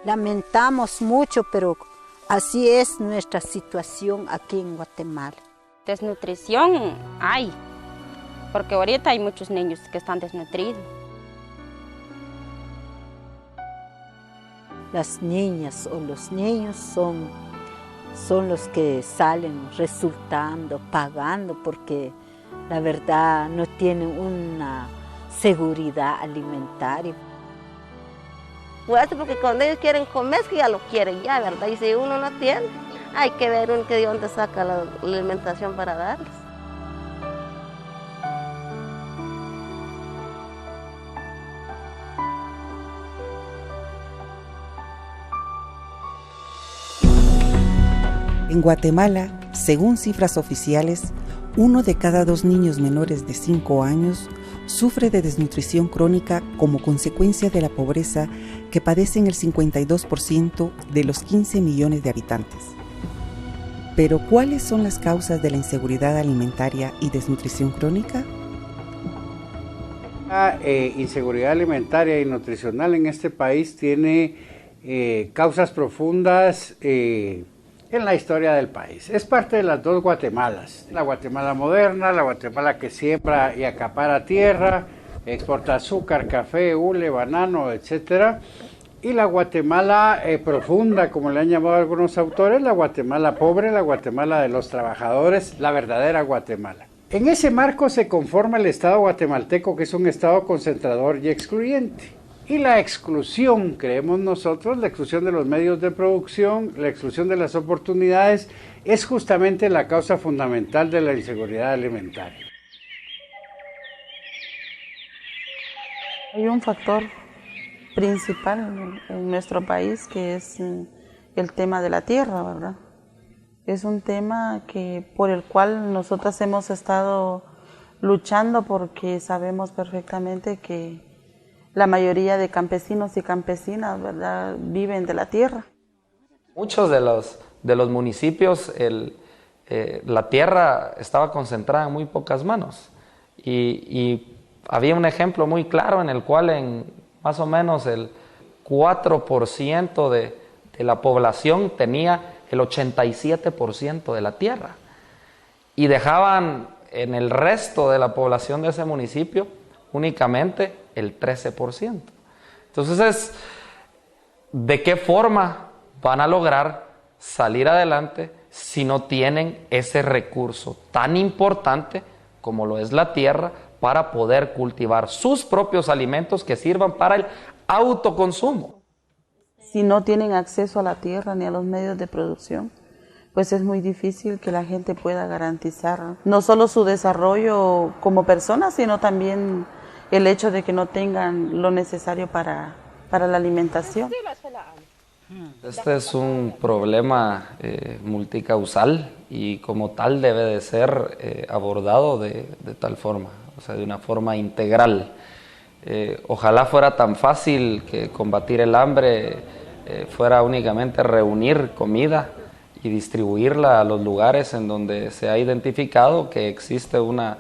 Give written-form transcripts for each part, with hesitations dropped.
Lamentamos mucho, pero así es nuestra situación aquí en Guatemala. Desnutrición hay, porque ahorita hay muchos niños que están desnutridos. Las niñas o los niños son los que salen resultando, pagando, porque la verdad no tienen una seguridad alimentaria. Pues porque cuando ellos quieren comer es que ya lo quieren ya, ¿verdad? Y si uno no tiene, hay que ver de dónde saca la alimentación para darles. En Guatemala, según cifras oficiales, 1 de cada 2 niños menores de 5 años sufre de desnutrición crónica como consecuencia de la pobreza que padecen el 52% de los 15 millones de habitantes. Pero, ¿cuáles son las causas de la inseguridad alimentaria y desnutrición crónica? La inseguridad alimentaria y nutricional en este país tiene causas profundas en la historia del país. Es parte de las dos Guatemalas, la Guatemala moderna, la Guatemala que siembra y acapara tierra, exporta azúcar, café, hule, banano, etc. Y la Guatemala profunda, como le han llamado algunos autores, la Guatemala pobre, la Guatemala de los trabajadores, la verdadera Guatemala. En ese marco se conforma el Estado guatemalteco, que es un Estado concentrador y excluyente. Y la exclusión, creemos nosotros, la exclusión de los medios de producción, la exclusión de las oportunidades, es justamente la causa fundamental de la inseguridad alimentaria. Hay un factor principal en nuestro país que es el tema de la tierra, ¿verdad? Es un tema por el cual nosotras hemos estado luchando porque sabemos perfectamente que la mayoría de campesinos y campesinas, ¿verdad?, viven de la tierra. Muchos de los municipios, la tierra estaba concentrada en muy pocas manos. Y había un ejemplo muy claro en el cual en más o menos el 4% de la población tenía el 87% de la tierra. Y dejaban en el resto de la población de ese municipio únicamente el 13%. Entonces, ¿de qué forma van a lograr salir adelante si no tienen ese recurso tan importante como lo es la tierra para poder cultivar sus propios alimentos que sirvan para el autoconsumo? Si no tienen acceso a la tierra ni a los medios de producción, pues es muy difícil que la gente pueda garantizar no solo su desarrollo como personas, sino también el hecho de que no tengan lo necesario para la alimentación. Este es un problema multicausal y como tal debe de ser abordado de tal forma, o sea, de una forma integral. Ojalá fuera tan fácil que combatir el hambre fuera únicamente reunir comida y distribuirla a los lugares en donde se ha identificado que existe una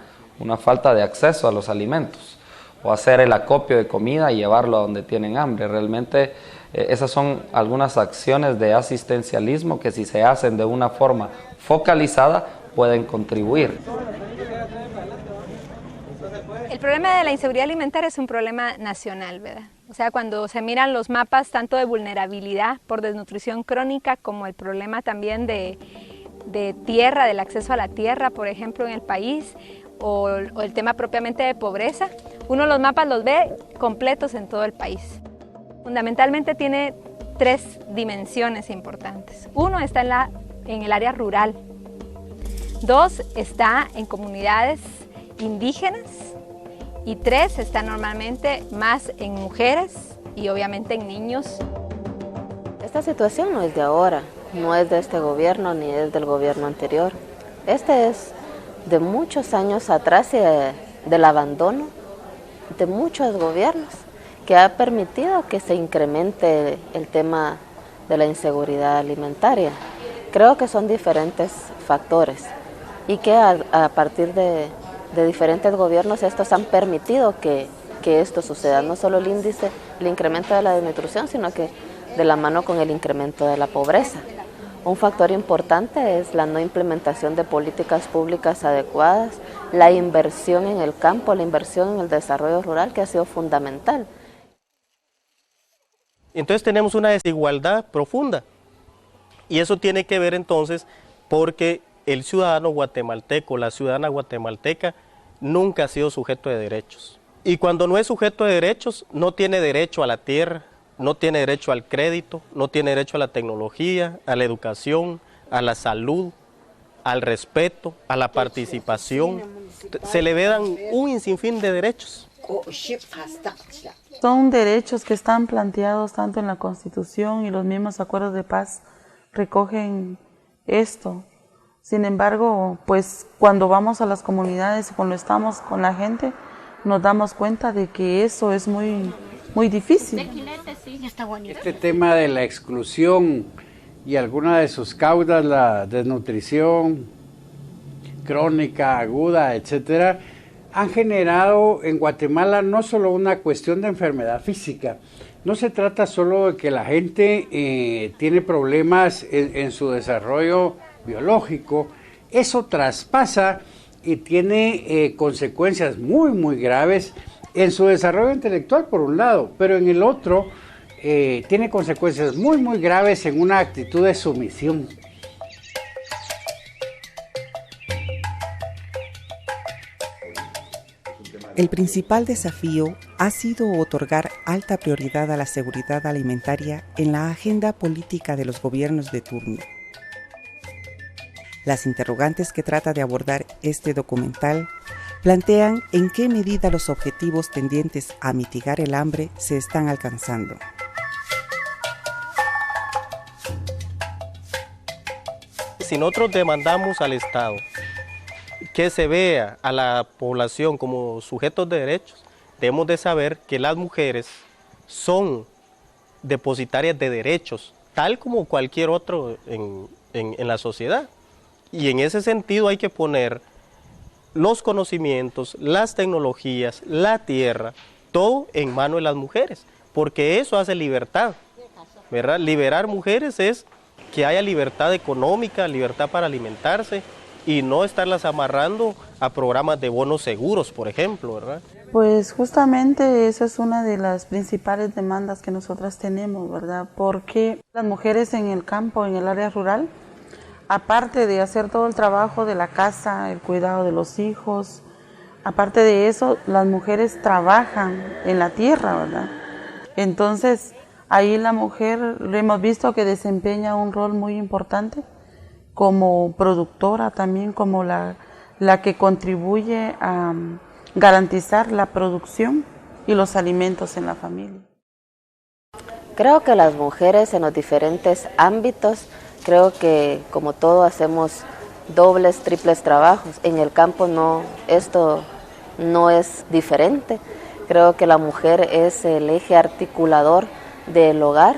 falta de acceso a los alimentos, o hacer el acopio de comida y llevarlo a donde tienen hambre. Realmente esas son algunas acciones de asistencialismo que, si se hacen de una forma focalizada, pueden contribuir. El problema de la inseguridad alimentaria es un problema nacional, ¿verdad? O sea, cuando se miran los mapas tanto de vulnerabilidad por desnutrición crónica como el problema también de tierra, del acceso a la tierra, por ejemplo, en el país, o el tema propiamente de pobreza, uno los mapas los ve completos en todo el país. Fundamentalmente tiene 3 dimensiones importantes. 1 está en el área rural, 2 está en comunidades indígenas y 3 está normalmente más en mujeres y obviamente en niños. Esta situación no es de ahora, no es de este gobierno ni es del gobierno anterior. Este es de muchos años atrás y del abandono de muchos gobiernos que ha permitido que se incremente el tema de la inseguridad alimentaria. Creo que son diferentes factores y que a partir de diferentes gobiernos estos han permitido que esto suceda. No solo el índice, el incremento de la desnutrición, sino que de la mano con el incremento de la pobreza. Un factor importante es la no implementación de políticas públicas adecuadas, la inversión en el campo, la inversión en el desarrollo rural, que ha sido fundamental. Entonces tenemos una desigualdad profunda y eso tiene que ver entonces porque el ciudadano guatemalteco, la ciudadana guatemalteca nunca ha sido sujeto de derechos. Y cuando no es sujeto de derechos, no tiene derecho a la tierra, no tiene derecho al crédito, no tiene derecho a la tecnología, a la educación, a la salud, al respeto, a la participación. Se le vedan un sinfín de derechos. Son derechos que están planteados tanto en la Constitución y los mismos acuerdos de paz recogen esto. Sin embargo, pues cuando vamos a las comunidades, cuando estamos con la gente, nos damos cuenta de que eso es muy difícil. Este tema de la exclusión y alguna de sus causas, la desnutrición crónica, aguda, etcétera, han generado en Guatemala no solo una cuestión de enfermedad física. No se trata solo de que la gente tiene problemas en su desarrollo biológico, eso traspasa y tiene consecuencias muy graves en su desarrollo intelectual por un lado, pero en el otro tiene consecuencias muy graves en una actitud de sumisión. El principal desafío ha sido otorgar alta prioridad a la seguridad alimentaria en la agenda política de los gobiernos de turno. Las interrogantes que trata de abordar este documental plantean en qué medida los objetivos tendientes a mitigar el hambre se están alcanzando. Si nosotros demandamos al Estado que se vea a la población como sujetos de derechos, debemos de saber que las mujeres son depositarias de derechos, tal como cualquier otro en la sociedad. Y en ese sentido hay que poner los conocimientos, las tecnologías, la tierra, todo en manos de las mujeres, porque eso hace libertad, ¿verdad? Liberar mujeres es que haya libertad económica, libertad para alimentarse y no estarlas amarrando a programas de bonos seguros, por ejemplo, ¿verdad? Pues justamente esa es una de las principales demandas que nosotras tenemos, ¿verdad? Porque las mujeres en el campo, en el área rural, aparte de hacer todo el trabajo de la casa, el cuidado de los hijos, aparte de eso, las mujeres trabajan en la tierra, ¿verdad? Entonces, ahí la mujer, hemos visto que desempeña un rol muy importante como productora, también como la que contribuye a garantizar la producción y los alimentos en la familia. Creo que las mujeres en los diferentes ámbitos, creo que como todo hacemos dobles, triples trabajos. En el campo esto no es diferente. Creo que la mujer es el eje articulador del hogar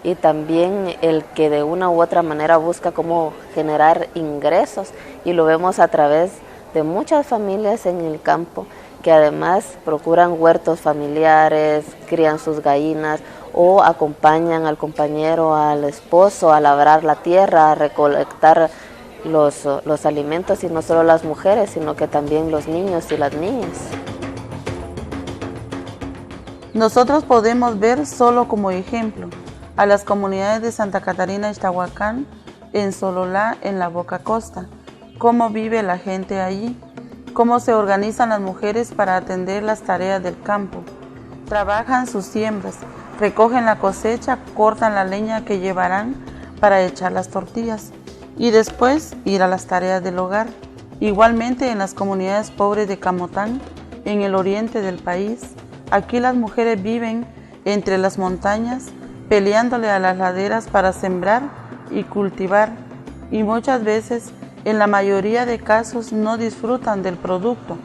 y también el que de una u otra manera busca cómo generar ingresos, y lo vemos a través de muchas familias en el campo que además procuran huertos familiares, crían sus gallinas o acompañan al compañero, al esposo a labrar la tierra, a recolectar los alimentos, y no solo las mujeres, sino que también los niños y las niñas. Nosotros podemos ver solo como ejemplo a las comunidades de Santa Catarina, Ixtahuacán, en Sololá, en la Boca Costa, cómo vive la gente allí, cómo se organizan las mujeres para atender las tareas del campo. Trabajan sus siembras, recogen la cosecha, cortan la leña que llevarán para echar las tortillas y después ir a las tareas del hogar. Igualmente en las comunidades pobres de Camotán, en el oriente del país, aquí las mujeres viven entre las montañas, peleándole a las laderas para sembrar y cultivar, y muchas veces, en la mayoría de casos, no disfrutan del producto,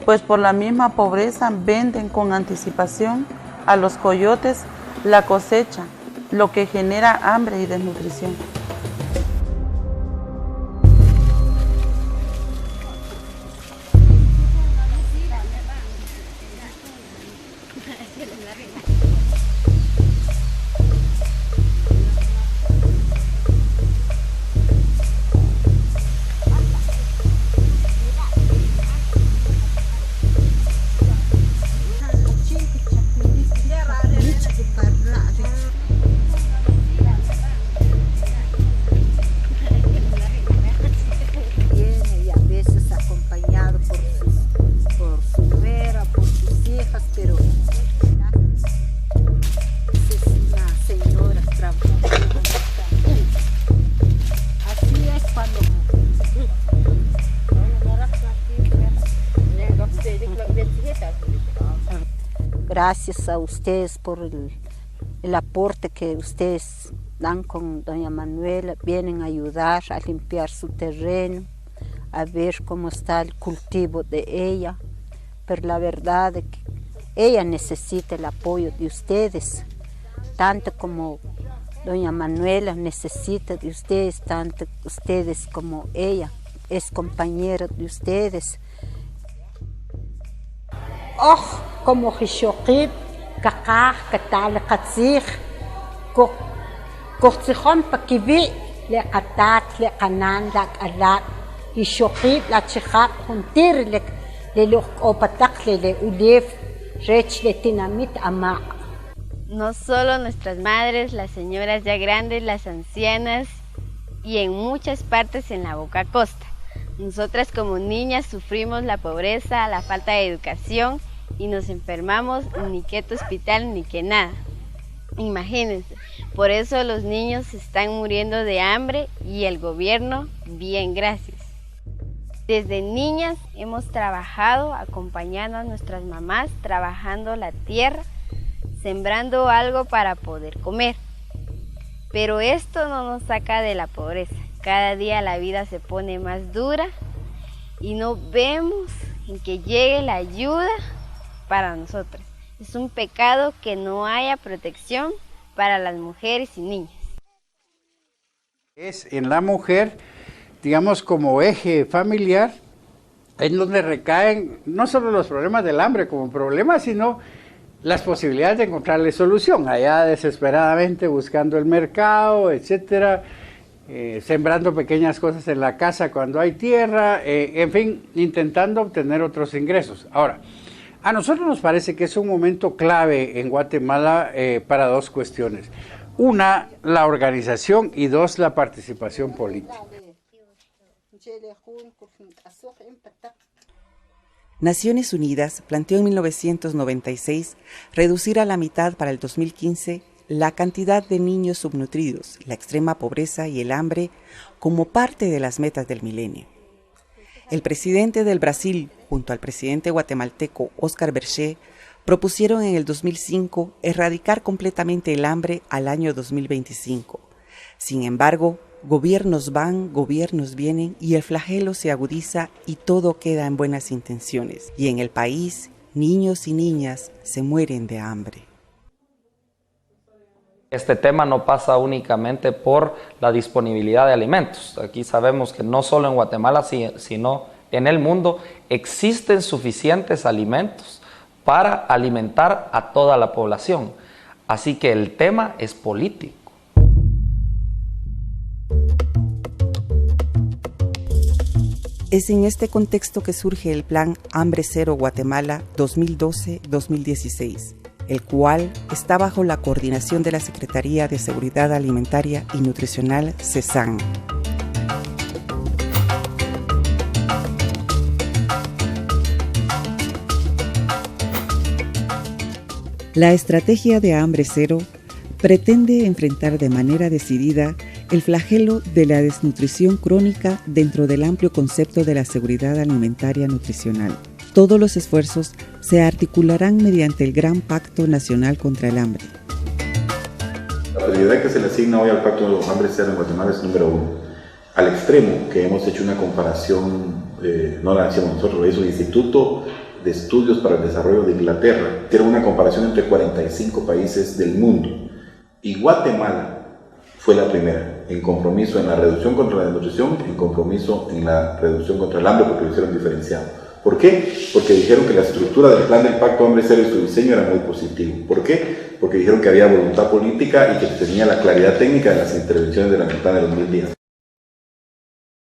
pues por la misma pobreza venden con anticipación a los coyotes la cosecha, lo que genera hambre y desnutrición. gracias a ustedes por el aporte que ustedes dan con doña Manuela, vienen a ayudar a limpiar su terreno, a ver cómo está el cultivo de ella, pero la verdad es que ella necesita el apoyo de ustedes, tanto como doña Manuela necesita de ustedes, tanto ustedes como ella es compañera de ustedes. Como Hishokib, Kakah, Katal, Katzich, Kortzihon, Pakivi, Le Katat, Le Kanan, La Alat, Hishokib, La Chihab, Juntir, Le Luk Opatak, Le Ulif, Rech, Le Tinamit, Ama. No solo nuestras madres, las señoras ya grandes, las ancianas y en muchas partes en la Boca Costa. Nosotras como niñas sufrimos la pobreza, la falta de educación y nos enfermamos ni que tu hospital ni que nada. Imagínense, por eso los niños están muriendo de hambre y el gobierno, bien gracias. Desde niñas hemos trabajado acompañando a nuestras mamás, trabajando la tierra, sembrando algo para poder comer. Pero esto no nos saca de la pobreza. Cada día la vida se pone más dura y no vemos en que llegue la ayuda para nosotras. Es un pecado que no haya protección para las mujeres y niñas. Es en la mujer, digamos, como eje familiar, en donde recaen no solo los problemas del hambre como problema, sino las posibilidades de encontrarle solución, allá desesperadamente buscando el mercado, etcétera, sembrando pequeñas cosas en la casa cuando hay tierra, en fin, intentando obtener otros ingresos. Ahora, a nosotros nos parece que es un momento clave en Guatemala para dos cuestiones. Una, la organización, y dos, la participación política. Naciones Unidas planteó en 1996 reducir a la mitad para el 2015 la cantidad de niños subnutridos, la extrema pobreza y el hambre como parte de las metas del milenio. El presidente del Brasil, junto al presidente guatemalteco Óscar Berché, propusieron en el 2005 erradicar completamente el hambre al año 2025. Sin embargo, gobiernos van, gobiernos vienen y el flagelo se agudiza y todo queda en buenas intenciones. Y en el país, niños y niñas se mueren de hambre. Este tema no pasa únicamente por la disponibilidad de alimentos. Aquí sabemos que no solo en Guatemala, sino en el mundo existen suficientes alimentos para alimentar a toda la población. Así que el tema es político. Es en este contexto que surge el Plan Hambre Cero Guatemala 2012-2016, el cual está bajo la coordinación de la Secretaría de Seguridad Alimentaria y Nutricional, SESAN. La estrategia de Hambre Cero pretende enfrentar de manera decidida el flagelo de la desnutrición crónica dentro del amplio concepto de la seguridad alimentaria nutricional. Todos los esfuerzos se articularán mediante el Gran Pacto Nacional contra el Hambre. La prioridad que se le asigna hoy al Pacto de Hambre Cero en Guatemala es número 1. Al extremo que hemos hecho una comparación, no la hacemos nosotros, lo hizo el Instituto de Estudios para el Desarrollo de Inglaterra, hicieron una comparación entre 45 países del mundo y Guatemala fue la primera en compromiso en la reducción contra la desnutrición, en compromiso en la reducción contra el hambre, porque lo hicieron diferenciado. ¿Por qué? Porque dijeron que la estructura del plan del Pacto Hambre Cero y su diseño era muy positivo. ¿Por qué? Porque dijeron que había voluntad política y que tenía la claridad técnica de las intervenciones de la campaña de 2010.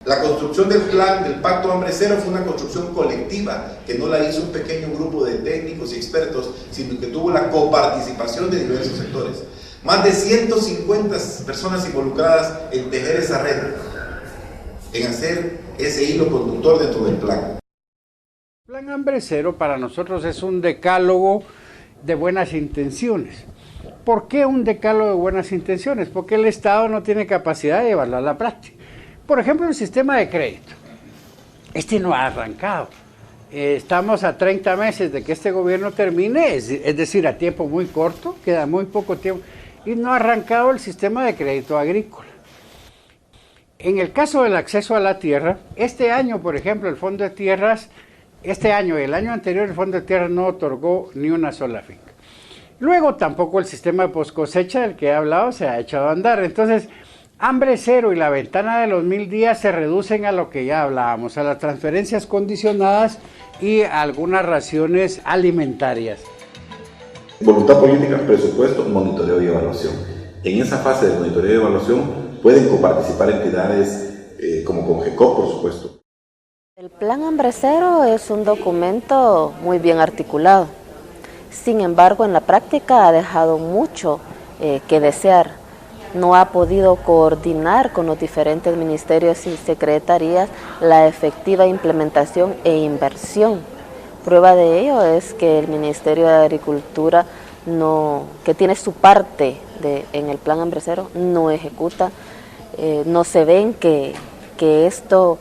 La construcción del plan del Pacto Hambre Cero fue una construcción colectiva, que no la hizo un pequeño grupo de técnicos y expertos, sino que tuvo la coparticipación de diversos sectores. Más de 150 personas involucradas en tejer esa red, en hacer ese hilo conductor dentro del plan. El Plan Hambre Cero para nosotros es un decálogo de buenas intenciones. ¿Por qué un decálogo de buenas intenciones? Porque el Estado no tiene capacidad de llevarlo a la práctica. Por ejemplo, el sistema de crédito. Este no ha arrancado. Estamos a 30 meses de que este gobierno termine, es decir, a tiempo muy corto, queda muy poco tiempo, y no ha arrancado el sistema de crédito agrícola. En el caso del acceso a la tierra, este año, por ejemplo, el Fondo de Tierras, este año y el año anterior, el Fondo de Tierras no otorgó ni una sola finca. Luego tampoco el sistema de poscosecha del que he hablado se ha echado a andar. Entonces, hambre cero y la ventana de los 1000 días se reducen a lo que ya hablábamos, a las transferencias condicionadas y a algunas raciones alimentarias. Voluntad política, presupuesto, monitoreo y evaluación. En esa fase de monitoreo y evaluación pueden coparticipar entidades como Congeco, por supuesto. El Plan Hambre Cero es un documento muy bien articulado. Sin embargo, en la práctica ha dejado mucho que desear. No ha podido coordinar con los diferentes ministerios y secretarías la efectiva implementación e inversión. Prueba de ello es que el Ministerio de Agricultura, que tiene su parte en el Plan Hambre Cero, no ejecuta. No se ven que esto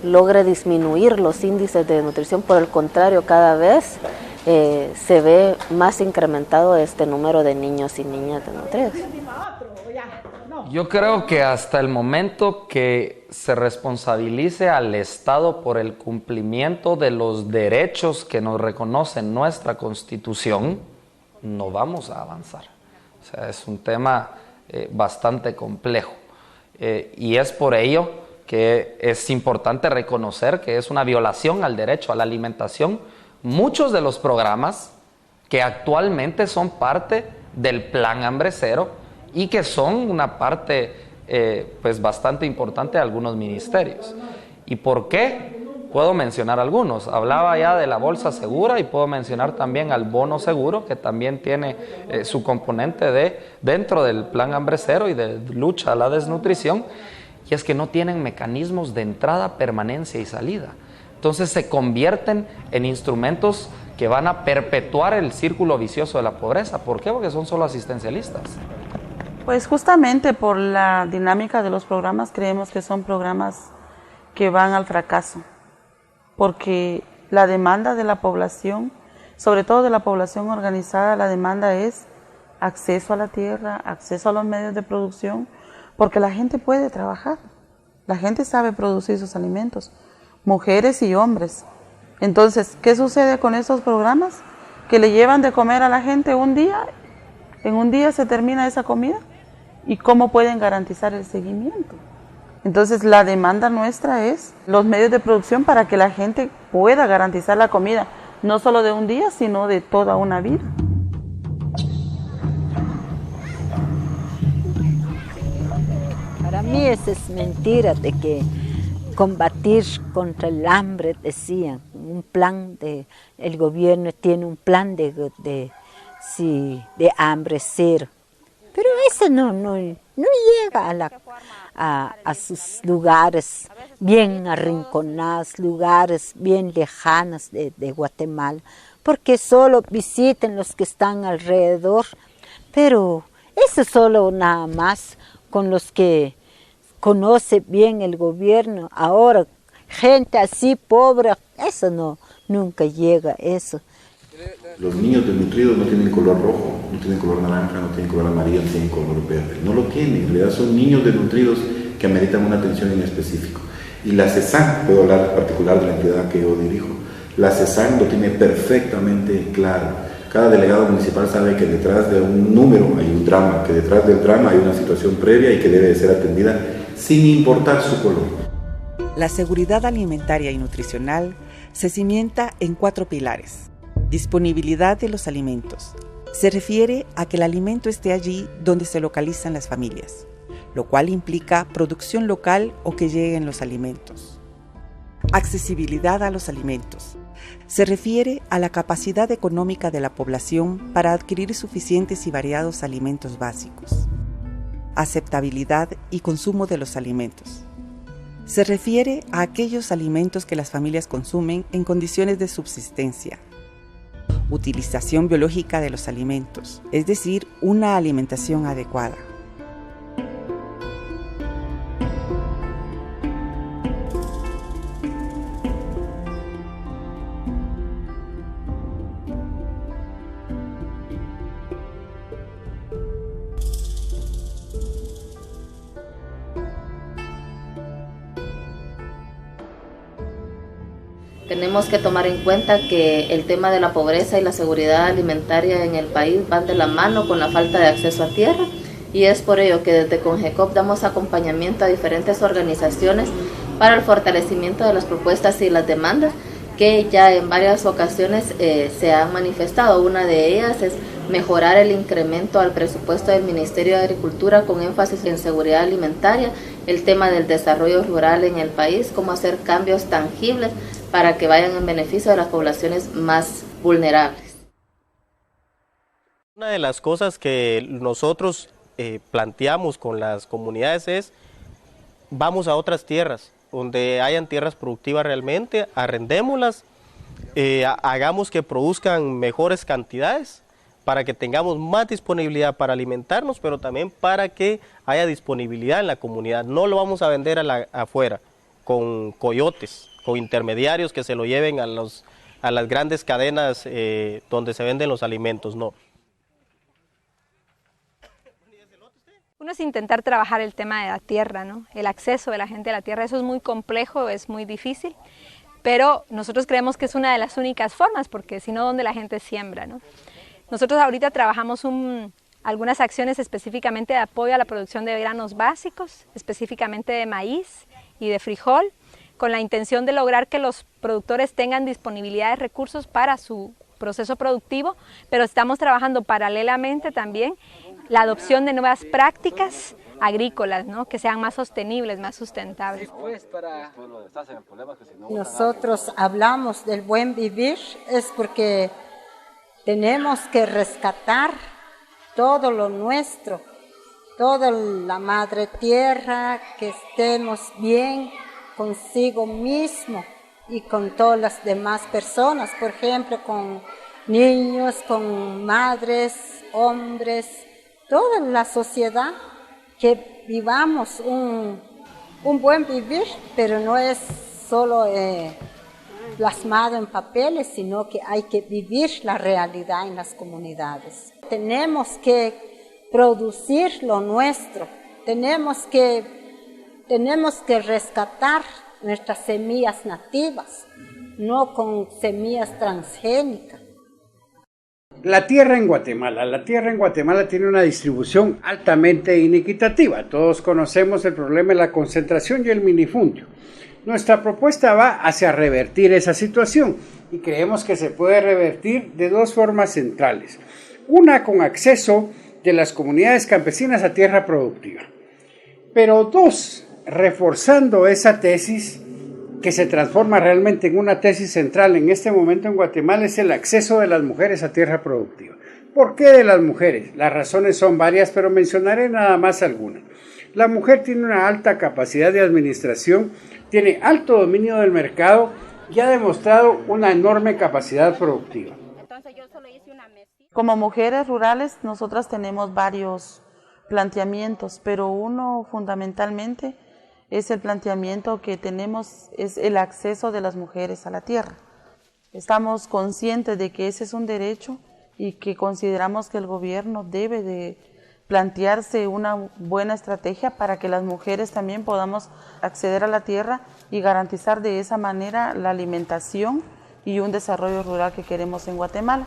logre disminuir los índices de desnutrición. Por el contrario, cada vez se ve más incrementado este número de niños y niñas desnutridos. Yo creo que hasta el momento que se responsabilice al Estado por el cumplimiento de los derechos que nos reconoce nuestra Constitución, no vamos a avanzar. O sea, es un tema bastante complejo. Y es por ello que es importante reconocer que es una violación al derecho a la alimentación. Muchos de los programas que actualmente son parte del Plan Hambre Cero y que son una parte pues bastante importante de algunos ministerios. ¿Y por qué? Puedo mencionar algunos. Hablaba ya de la bolsa segura y puedo mencionar también al bono seguro, que también tiene su componente dentro del Plan Hambre Cero y de lucha a la desnutrición, y es que no tienen mecanismos de entrada, permanencia y salida. Entonces se convierten en instrumentos que van a perpetuar el círculo vicioso de la pobreza. ¿Por qué? Porque son solo asistencialistas. Pues justamente por la dinámica de los programas creemos que son programas que van al fracaso, porque la demanda de la población, sobre todo de la población organizada, la demanda es acceso a la tierra, acceso a los medios de producción, porque la gente puede trabajar, la gente sabe producir sus alimentos, mujeres y hombres. Entonces, ¿qué sucede con estos programas? Que le llevan de comer a la gente un día, en un día se termina esa comida, ¿y cómo pueden garantizar el seguimiento? Entonces, la demanda nuestra es los medios de producción para que la gente pueda garantizar la comida, no solo de un día, sino de toda una vida. Para mí eso es mentira de que combatir contra el hambre, decían, un plan el gobierno tiene un plan de hambre cero. Pero eso no llega a sus lugares bien arrinconados, lugares bien lejanos de Guatemala, porque solo visiten los que están alrededor, pero eso solo nada más con los que conoce bien el gobierno. Ahora, gente así pobre, eso nunca llega, eso. Los niños desnutridos no tienen color rojo, no tienen color naranja, no tienen color amarillo, no tienen color verde. No lo tienen, en realidad son niños desnutridos que ameritan una atención en específico. Y la CESAN, puedo hablar en particular de la entidad que yo dirijo, la CESAN lo tiene perfectamente claro. Cada delegado municipal sabe que detrás de un número hay un drama, que detrás del drama hay una situación previa y que debe de ser atendida sin importar su color. La seguridad alimentaria y nutricional se cimienta en 4 pilares. Disponibilidad de los alimentos. Se refiere a que el alimento esté allí donde se localizan las familias, lo cual implica producción local o que lleguen los alimentos. Accesibilidad a los alimentos. Se refiere a la capacidad económica de la población para adquirir suficientes y variados alimentos básicos. Aceptabilidad y consumo de los alimentos. Se refiere a aquellos alimentos que las familias consumen en condiciones de subsistencia. Utilización biológica de los alimentos, es decir, una alimentación adecuada. Tenemos que tomar en cuenta que el tema de la pobreza y la seguridad alimentaria en el país van de la mano con la falta de acceso a tierra, y es por ello que desde CONGECOP damos acompañamiento a diferentes organizaciones para el fortalecimiento de las propuestas y las demandas que ya en varias ocasiones se han manifestado. Una de ellas es mejorar el incremento al presupuesto del Ministerio de Agricultura con énfasis en seguridad alimentaria, el tema del desarrollo rural en el país, cómo hacer cambios tangibles para que vayan en beneficio de las poblaciones más vulnerables. Una de las cosas que nosotros planteamos con las comunidades es, vamos a otras tierras, donde hayan tierras productivas realmente, arrendémoslas, hagamos que produzcan mejores cantidades, para que tengamos más disponibilidad para alimentarnos, pero también para que haya disponibilidad en la comunidad. No lo vamos a vender afuera, con coyotes, con intermediarios que se lo lleven a las grandes cadenas donde se venden los alimentos, no. Uno es intentar trabajar el tema de la tierra, ¿no? El acceso de la gente a la tierra. Eso es muy complejo, es muy difícil, pero nosotros creemos que es una de las únicas formas, porque si no, ¿dónde la gente siembra, ¿no? Nosotros ahorita trabajamos algunas acciones específicamente de apoyo a la producción de granos básicos, específicamente de maíz y de frijol, con la intención de lograr que los productores tengan disponibilidad de recursos para su proceso productivo, pero estamos trabajando paralelamente también la adopción de nuevas prácticas agrícolas, ¿no? Que sean más sostenibles, más sustentables. Nosotros hablamos del buen vivir, es porque tenemos que rescatar todo lo nuestro, toda la madre tierra, que estemos bien consigo mismo y con todas las demás personas, por ejemplo, con niños, con madres, hombres, toda la sociedad, que vivamos un buen vivir, pero no es solo plasmado en papeles, sino que hay que vivir la realidad en las comunidades. Tenemos que producir lo nuestro, tenemos que rescatar nuestras semillas nativas, no con semillas transgénicas. La tierra en Guatemala tiene una distribución altamente inequitativa. Todos conocemos el problema de la concentración y el minifundio. Nuestra propuesta va hacia revertir esa situación y creemos que se puede revertir de dos formas centrales. Una, con acceso de las comunidades campesinas a tierra productiva. Pero dos, reforzando esa tesis que se transforma realmente en una tesis central en este momento en Guatemala, es el acceso de las mujeres a tierra productiva. ¿Por qué de las mujeres? Las razones son varias, pero mencionaré nada más algunas. La mujer tiene una alta capacidad de administración, tiene alto dominio del mercado y ha demostrado una enorme capacidad productiva. Como mujeres rurales, nosotras tenemos varios planteamientos, pero uno fundamentalmente es el planteamiento que tenemos, es el acceso de las mujeres a la tierra. Estamos conscientes de que ese es un derecho y que consideramos que el gobierno debe de plantearse una buena estrategia para que las mujeres también podamos acceder a la tierra y garantizar de esa manera la alimentación y un desarrollo rural que queremos en Guatemala.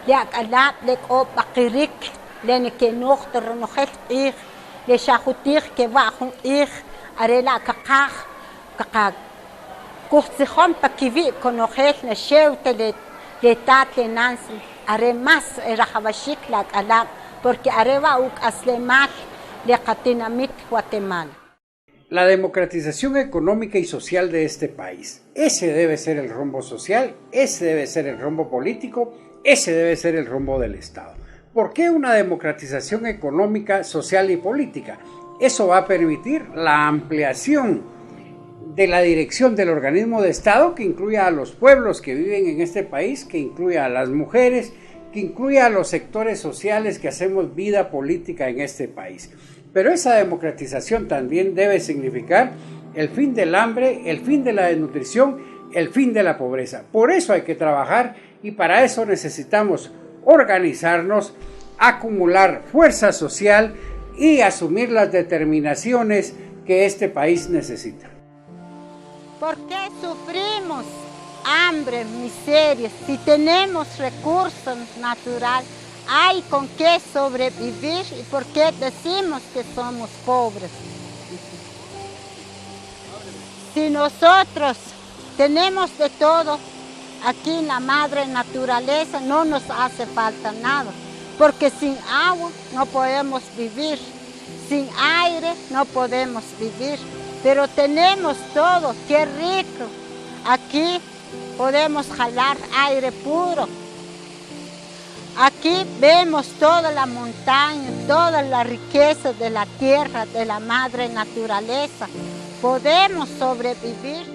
Yak alap lek o bakirik lene ke nochter nochel ich le shachutir ke wachun ich arela kakach kakak kuchzichon pakivi konochel ne sheute le tat le nansi are mas erachabashik lak alap porque areva uk aslemal le katinamit Guatemala. La democratización económica y social de este país. Ese debe ser el rumbo social, ese debe ser el rumbo político. Ese debe ser el rumbo del Estado. ¿Por qué una democratización económica, social y política? Eso va a permitir la ampliación de la dirección del organismo de Estado, que incluya a los pueblos que viven en este país, que incluya a las mujeres, que incluya a los sectores sociales que hacemos vida política en este país. Pero esa democratización también debe significar el fin del hambre, el fin de la desnutrición, el fin de la pobreza. Por eso hay que trabajar y para eso necesitamos organizarnos, acumular fuerza social y asumir las determinaciones que este país necesita. ¿Por qué sufrimos hambre, miseria? Si tenemos recursos naturales, hay con qué sobrevivir. ¿Y por qué decimos que somos pobres? Si nosotros tenemos de todo, aquí en la madre naturaleza no nos hace falta nada, porque sin agua no podemos vivir, sin aire no podemos vivir, pero tenemos todo, qué rico. Aquí podemos jalar aire puro. Aquí vemos toda la montaña, toda la riqueza de la tierra, de la madre naturaleza. Podemos sobrevivir.